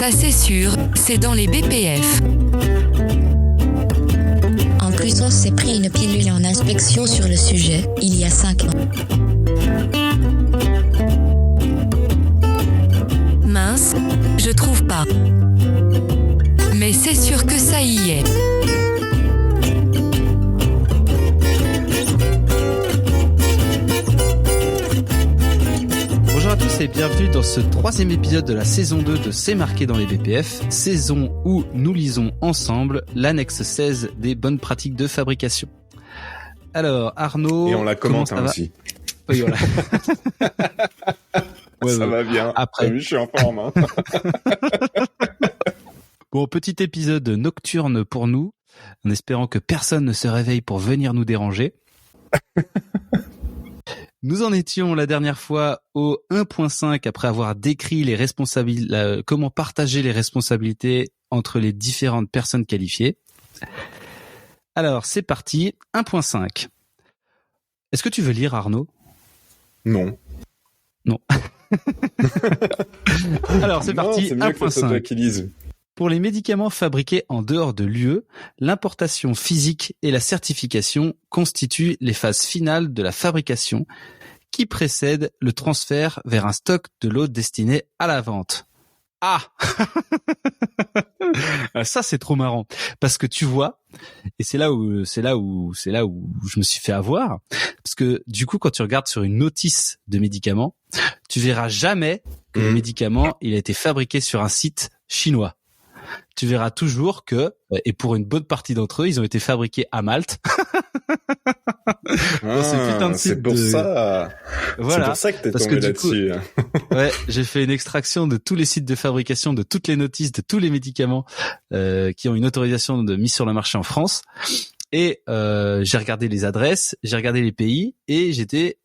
Ça c'est sûr, c'est dans les BPF. En plus, on s'est pris une pilule en inspection sur le sujet, il y a 5 ans. Mince, je trouve pas. Mais c'est sûr que ça y est. Bonjour à tous et bienvenue dans ce 3e épisode de la saison 2 de C'est marqué dans les BPF, saison où nous lisons ensemble l'annexe 16 des bonnes pratiques de fabrication. Alors Arnaud... Et on la commente aussi. Oui, voilà. Ça va bien. Après, je suis en forme. Hein. Bon, petit épisode nocturne pour nous, en espérant que personne ne se réveille pour venir nous déranger. Nous en étions la dernière fois au 1.5 après avoir décrit les responsabilités, comment partager les responsabilités entre les différentes personnes qualifiées. Alors, c'est parti, 1.5. Est-ce que tu veux lire, Arnaud ? Non. Non. Alors, c'est parti, c'est mieux 1.5. que c'est toi qui lise. Pour les médicaments fabriqués en dehors de l'UE, l'importation physique et la certification constituent les phases finales de la fabrication qui précèdent le transfert vers un stock de lot destiné à la vente. Ah ça c'est trop marrant parce que tu vois, et c'est là où je me suis fait avoir, parce que du coup quand tu regardes sur une notice de médicament, tu verras jamais que le médicament il a été fabriqué sur un site chinois. Tu verras toujours que, et pour une bonne partie d'entre eux, ils ont été fabriqués à Malte. C'est pour ça. Voilà. C'est pour ça que t'es tombé là-dessus. Ouais, j'ai fait une extraction de tous les sites de fabrication, de toutes les notices, de tous les médicaments qui ont une autorisation de mise sur le marché en France. Et j'ai regardé les adresses, j'ai regardé les pays, et j'étais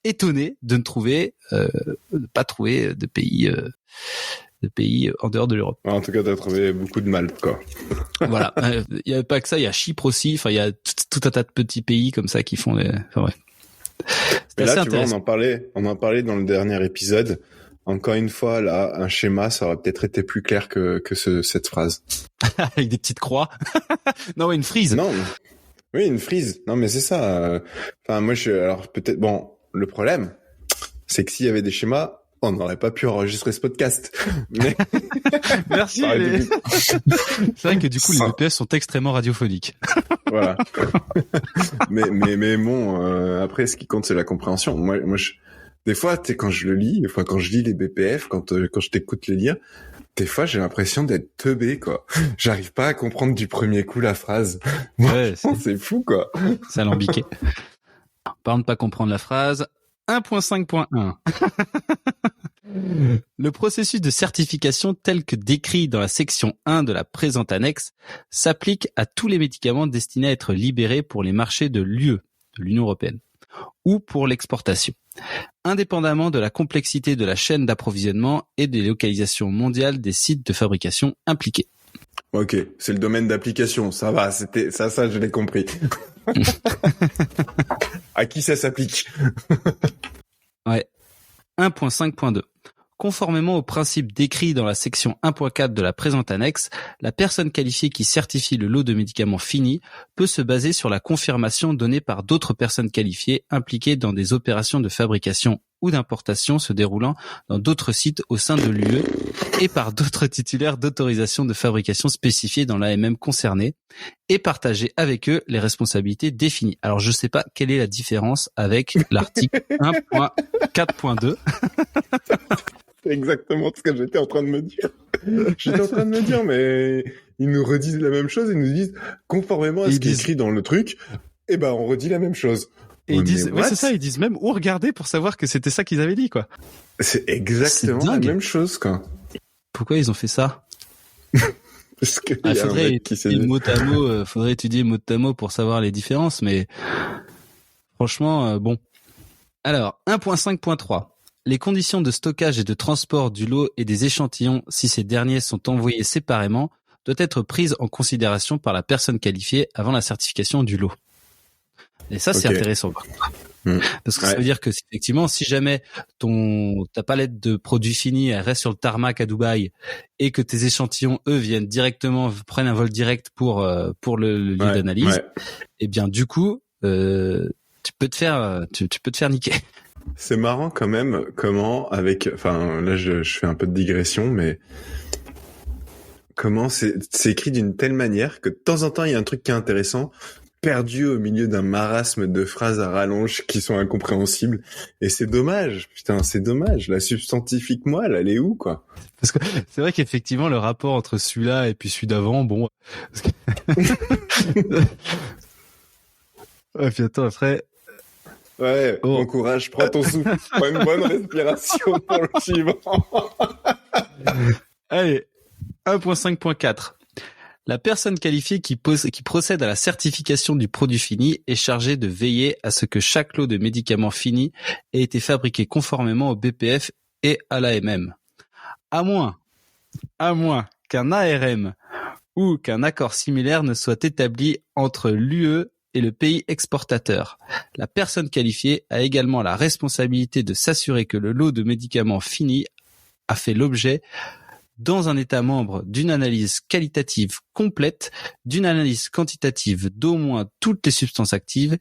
étonné de ne pas trouver de pays en dehors de l'Europe. En tout cas, t'as trouvé beaucoup de mal, quoi. Voilà. Il y a pas que ça, il y a Chypre aussi. Enfin, il y a tout un tas de petits pays comme ça qui font les... Enfin, bref. Mais là, tu vois, on en parlait dans le dernier épisode. Encore une fois, là, un schéma, ça aurait peut-être été plus clair que cette phrase. Avec des petites croix. Non, ouais, une frise. Non. Oui, une frise. Non, mais c'est ça. Enfin, moi, alors peut-être, bon, le problème, c'est que s'il y avait des schémas, on n'aurait pas pu enregistrer ce podcast. Mais... Merci. C'est vrai que du coup, les BPF sont extrêmement radiophoniques. Voilà. mais bon, après, ce qui compte, c'est la compréhension. Moi, des fois, quand je le lis, quand je lis les BPF, quand je t'écoute les lire, des fois, j'ai l'impression d'être teubé, quoi. J'arrive pas à comprendre du premier coup la phrase. Ouais, c'est fou, quoi. C'est alambiqué. Parlant de pas comprendre la phrase, 1.5.1. Le processus de certification tel que décrit dans la section 1 de la présente annexe s'applique à tous les médicaments destinés à être libérés pour les marchés de l'UE, de l'Union européenne, ou pour l'exportation, indépendamment de la complexité de la chaîne d'approvisionnement et des localisations mondiales des sites de fabrication impliqués. Ok, c'est le domaine d'application, ça va, ça je l'ai compris. À qui ça s'applique? Ouais. 1.5.2. Conformément aux principes décrits dans la section 1.4 de la présente annexe, la personne qualifiée qui certifie le lot de médicaments fini peut se baser sur la confirmation donnée par d'autres personnes qualifiées impliquées dans des opérations de fabrication ou d'importation se déroulant dans d'autres sites au sein de l'UE et par d'autres titulaires d'autorisation de fabrication spécifiées dans l'AMM concernée et partager avec eux les responsabilités définies. Alors je sais pas quelle est la différence avec l'article 1.4.2. C'est exactement ce que j'étais en train de me dire. J'étais en train de me dire, mais ils nous redisent la même chose, ils nous disent conformément à ce qui est écrit dans le truc, eh ben on redit la même chose. Et ils disent, ouais, c'est ça, ils disent même où regarder pour savoir que c'était ça qu'ils avaient dit, quoi. C'est exactement la même chose, quoi. Pourquoi ils ont fait ça? Parce que faudrait étudier mot à mot pour savoir les différences, mais franchement, bon. Alors, 1.5.3. Les conditions de stockage et de transport du lot et des échantillons, si ces derniers sont envoyés séparément, doivent être prises en considération par la personne qualifiée avant la certification du lot. Et ça, c'est intéressant. Parce que ça veut dire que effectivement, si jamais ta palette de produits finis elle reste sur le tarmac à Dubaï et que tes échantillons eux prennent un vol direct pour le lieu d'analyse, et bien du coup tu peux te faire niquer. C'est marrant quand même comment là je fais un peu de digression, mais comment c'est écrit d'une telle manière que de temps en temps il y a un truc qui est intéressant, perdu au milieu d'un marasme de phrases à rallonge qui sont incompréhensibles. Et c'est dommage, putain, c'est dommage. La substantifique moelle, elle est où, quoi? Parce que c'est vrai qu'effectivement, le rapport entre celui-là et puis celui d'avant, bon... Ouais, puis attends, après... Ouais, bon courage, prends ton souffle, prends une bonne respiration pour le suivant. Allez, 1.5.4. La personne qualifiée qui procède à la certification du produit fini est chargée de veiller à ce que chaque lot de médicaments finis ait été fabriqué conformément au BPF et à l'AMM. À moins qu'un ARM ou qu'un accord similaire ne soit établi entre l'UE et le pays exportateur. La personne qualifiée a également la responsabilité de s'assurer que le lot de médicaments finis a fait l'objet dans un État membre d'une analyse qualitative complète, d'une analyse quantitative d'au moins toutes les substances actives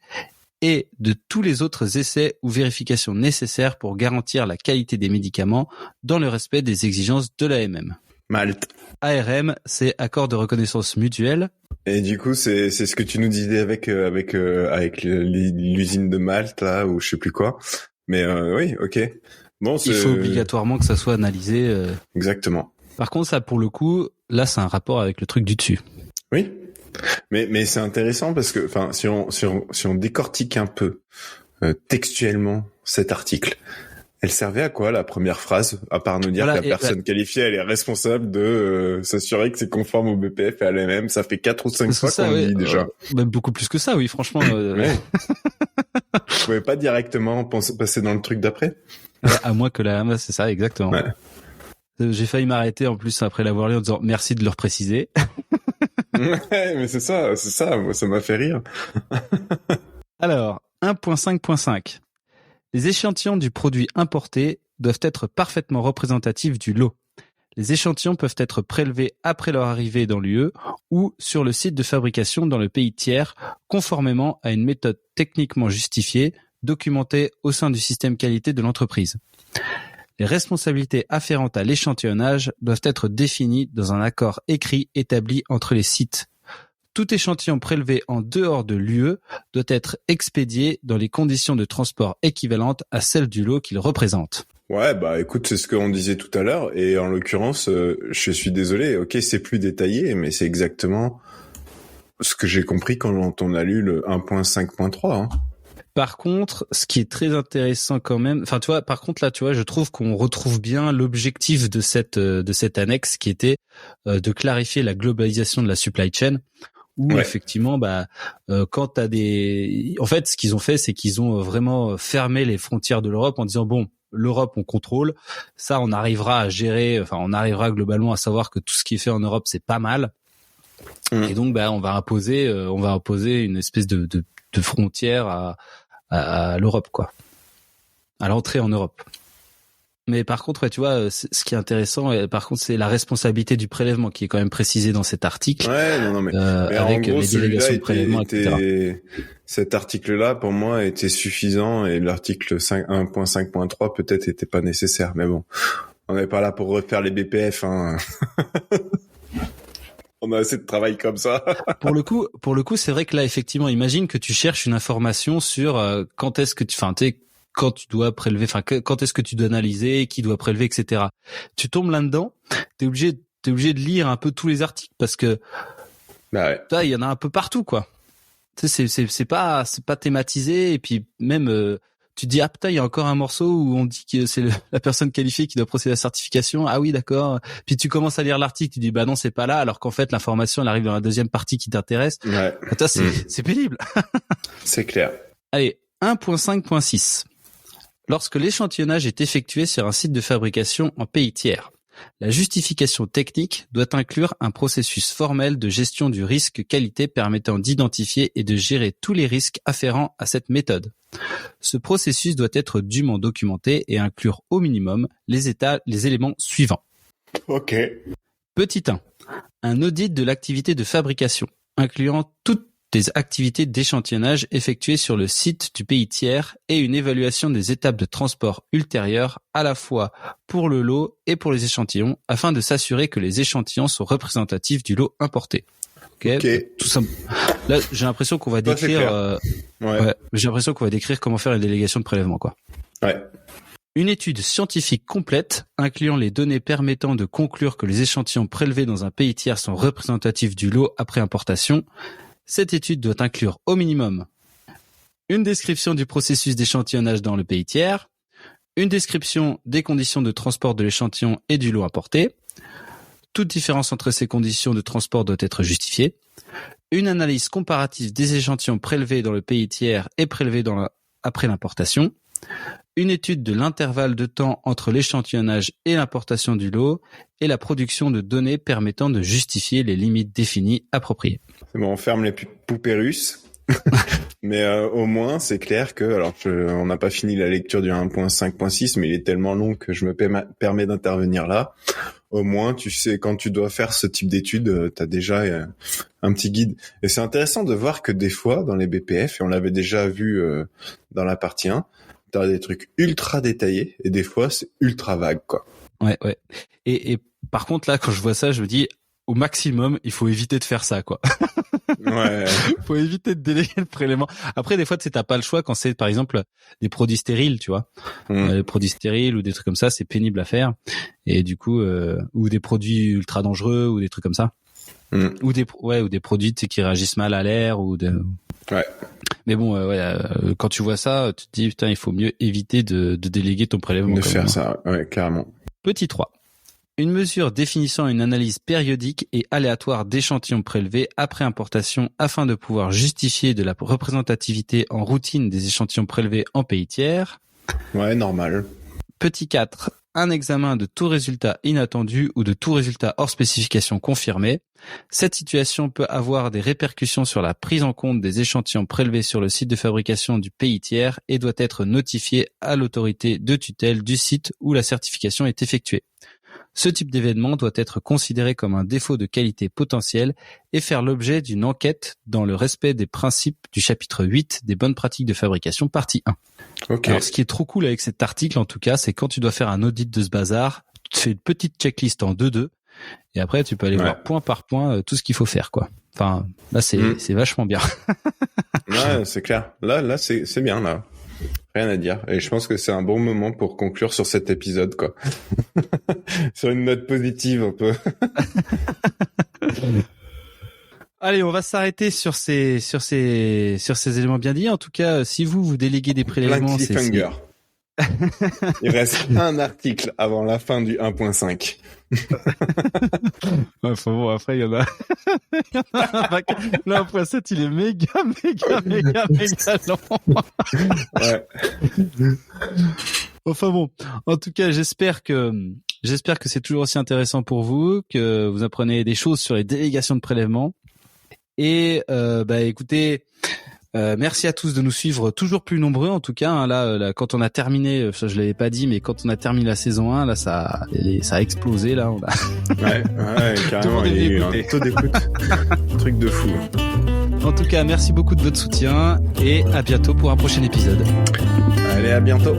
et de tous les autres essais ou vérifications nécessaires pour garantir la qualité des médicaments dans le respect des exigences de l'AMM. Malte. ARM, c'est accord de reconnaissance mutuelle. Et du coup, c'est ce que tu nous disais avec l'usine de Malte, là, ou je sais plus quoi. Mais oui, ok. Bon, il faut obligatoirement que ça soit analysé. Exactement. Par contre, ça, pour le coup, là, c'est un rapport avec le truc du dessus. Oui. Mais c'est intéressant parce que, enfin, si on décortique un peu textuellement cet article, elle servait à quoi la première phrase, à part nous dire que la personne qualifiée, elle est responsable de s'assurer que c'est conforme au BPF et à l'AMM. Ça fait 4 ou 5 fois qu'on le dit déjà. Même beaucoup plus que ça, oui, franchement. Ouais. Vous pouvez pas directement passer dans le truc d'après? À moins que c'est ça, exactement. Ouais. J'ai failli m'arrêter en plus après l'avoir lu en disant merci de le préciser. Ouais, mais c'est ça, moi ça m'a fait rire. Alors, 1.5.5. Les échantillons du produit importé doivent être parfaitement représentatifs du lot. Les échantillons peuvent être prélevés après leur arrivée dans l'UE ou sur le site de fabrication dans le pays tiers, conformément à une méthode techniquement justifiée, documentée au sein du système qualité de l'entreprise. Les responsabilités afférentes à l'échantillonnage doivent être définies dans un accord écrit établi entre les sites. Tout échantillon prélevé en dehors de l'UE doit être expédié dans les conditions de transport équivalentes à celles du lot qu'il représente. Ouais, bah écoute, c'est ce qu'on disait tout à l'heure, et en l'occurrence, je suis désolé, ok, c'est plus détaillé, mais c'est exactement ce que j'ai compris quand on a lu le 1.5.3. Hein. Par contre, ce qui est très intéressant quand même, enfin tu vois, par contre là, tu vois, je trouve qu'on retrouve bien l'objectif de cette annexe qui était de clarifier la globalisation de la supply chain. Où effectivement, quand t'as en fait, ce qu'ils ont fait, c'est qu'ils ont vraiment fermé les frontières de l'Europe en disant bon, l'Europe on contrôle, ça on arrivera à gérer, enfin on arrivera globalement à savoir que tout ce qui est fait en Europe c'est pas mal. Et donc on va imposer une espèce de frontière à l'Europe, quoi, à l'entrée en Europe. Mais par contre, ouais, tu vois, ce qui est intéressant, par contre, c'est la responsabilité du prélèvement qui est quand même précisée dans cet article. Ouais, mais avec en gros, les délégations de prélèvement, etc. Cet article-là, pour moi, était suffisant et l'article 1.5.3 peut-être était pas nécessaire. Mais bon, on n'est pas là pour refaire les BPF, hein. On a assez de travail comme ça. Pour le coup, c'est vrai que là, effectivement, imagine que tu cherches une information sur quand est-ce que quand tu dois prélever, enfin, quand est-ce que tu dois analyser, qui doit prélever, etc. Tu tombes là-dedans, t'es obligé de lire un peu tous les articles parce que, il y en a un peu partout, quoi. Tu sais, c'est pas thématisé et puis même, tu te dis, ah putain, il y a encore un morceau où on dit que c'est la personne qualifiée qui doit procéder à la certification. Ah oui, d'accord. Puis tu commences à lire l'article, tu dis, bah non, c'est pas là, alors qu'en fait, l'information, elle arrive dans la deuxième partie qui t'intéresse. Ouais. Putain, c'est pénible. C'est clair. Allez, 1.5.6. Lorsque l'échantillonnage est effectué sur un site de fabrication en pays tiers, La justification technique doit inclure un processus formel de gestion du risque qualité permettant d'identifier et de gérer tous les risques afférents à cette méthode. Ce processus doit être dûment documenté et inclure au minimum les éléments suivants. Ok. Petit 1. Un audit de l'activité de fabrication, incluant toutes les activités d'échantillonnage effectuées sur le site du pays tiers et une évaluation des étapes de transport ultérieures à la fois pour le lot et pour les échantillons afin de s'assurer que les échantillons sont représentatifs du lot importé. Ok. Tout ça. Là, j'ai l'impression qu'on va décrire. J'ai l'impression qu'on va décrire comment faire une délégation de prélèvement, quoi. Ouais. Une étude scientifique complète, incluant les données permettant de conclure que les échantillons prélevés dans un pays tiers sont représentatifs du lot après importation. Cette étude doit inclure au minimum une description du processus d'échantillonnage dans le pays tiers, une description des conditions de transport de l'échantillon et du lot importé. Toute différence entre ces conditions de transport doit être justifiée. Une analyse comparative des échantillons prélevés dans le pays tiers et prélevés après l'importation. Une étude de l'intervalle de temps entre l'échantillonnage et l'importation du lot et la production de données permettant de justifier les limites définies appropriées. C'est bon, on ferme les poupées russes. Mais au moins, c'est clair que, alors on n'a pas fini la lecture du 1.5.6, mais il est tellement long que je me permets d'intervenir là. Au moins, tu sais, quand tu dois faire ce type d'études, tu as déjà un petit guide. Et c'est intéressant de voir que des fois, dans les BPF, et on l'avait déjà vu dans la partie 1, tu as des trucs ultra détaillés, et des fois, c'est ultra vague, quoi. Ouais. Et par contre, là, quand je vois ça, je me dis, au maximum, il faut éviter de faire ça, quoi. Ouais. Faut éviter de déléguer le prélèvement. Après, des fois, tu sais, t'as pas le choix quand c'est, par exemple, des produits stériles, tu vois. Les produits stériles ou des trucs comme ça, c'est pénible à faire. Et du coup, ou des produits ultra dangereux ou des trucs comme ça. Ou des produits, tu sais, qui réagissent mal à l'air ou Ouais. Mais bon, quand tu vois ça, tu te dis, putain, il faut mieux éviter de déléguer ton prélèvement. De faire ça, ouais, clairement. Petit 3. Une mesure définissant une analyse périodique et aléatoire d'échantillons prélevés après importation afin de pouvoir justifier de la représentativité en routine des échantillons prélevés en pays tiers. Ouais, normal. Petit 4. Un examen de tout résultat inattendu ou de tout résultat hors spécification confirmée. Cette situation peut avoir des répercussions sur la prise en compte des échantillons prélevés sur le site de fabrication du pays tiers et doit être notifiée à l'autorité de tutelle du site où la certification est effectuée. Ce type d'événement doit être considéré comme un défaut de qualité potentiel et faire l'objet d'une enquête dans le respect des principes du chapitre 8 des bonnes pratiques de fabrication partie 1. Okay. Alors, ce qui est trop cool avec cet article, en tout cas, c'est quand tu dois faire un audit de ce bazar, tu fais une petite checklist en 2-2 et après tu peux aller voir point par point tout ce qu'il faut faire, quoi. Enfin, là, c'est vachement bien. Ouais, c'est clair. Là, c'est bien, là. Rien à dire. Et je pense que c'est un bon moment pour conclure sur cet épisode, quoi. Sur une note positive, un peu. Allez, on va s'arrêter sur ces éléments bien dits. En tout cas, si vous déléguez des prélèvements, c'est... Il reste un article avant la fin du 1.5. Enfin bon, après, il y en a le 1.7, il est méga long. Ouais. Enfin bon, en tout cas, j'espère que c'est toujours aussi intéressant pour vous, que vous apprenez des choses sur les délégations de prélèvement. Et écoutez, merci à tous de nous suivre, toujours plus nombreux en tout cas. Hein, là, quand on a terminé, ça je l'avais pas dit, mais quand on a terminé la saison 1, là ça a explosé là. On a... Ouais, carrément. Il y a eu un taux d'écoute, truc de fou. En tout cas, merci beaucoup de votre soutien et à bientôt pour un prochain épisode. Allez, à bientôt.